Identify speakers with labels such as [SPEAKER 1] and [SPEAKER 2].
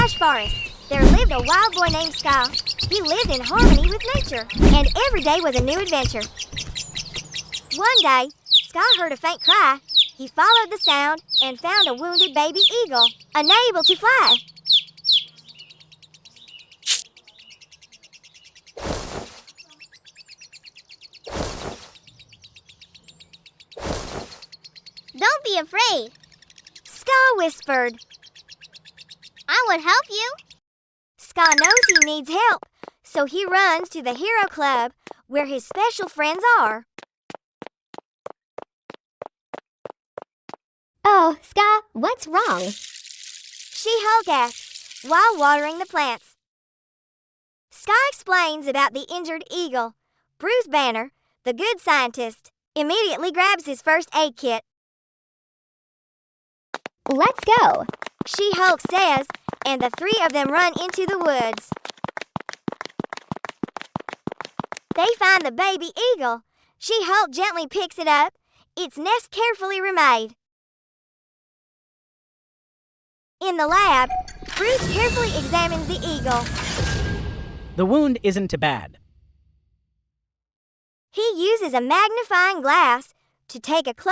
[SPEAKER 1] lush forest, there lived a wild boy named Skaar. He lived in harmony with nature, and every day was a new adventure. One day, Skaar heard a faint cry. He followed the sound and found a wounded baby eagle, unable to fly.
[SPEAKER 2] Don't be afraid.
[SPEAKER 1] Skaar whispered.
[SPEAKER 2] I would help you.
[SPEAKER 1] Skaar knows he needs help, so he runs to the Hero Club where his special friends are.
[SPEAKER 2] Oh, Skaar, what's wrong?
[SPEAKER 1] She-Hulk asks while watering the plants. Skaar explains about the injured eagle. Bruce Banner, the good scientist, immediately grabs his first aid kit.
[SPEAKER 2] Let's go.
[SPEAKER 1] She-Hulk says, and the three of them run into the woods. They find the baby eagle. She-Hulk gently picks it up, its nest carefully remade. In the lab, Bruce carefully examines the eagle.
[SPEAKER 3] The wound isn't bad.
[SPEAKER 1] He uses a magnifying glass to take a close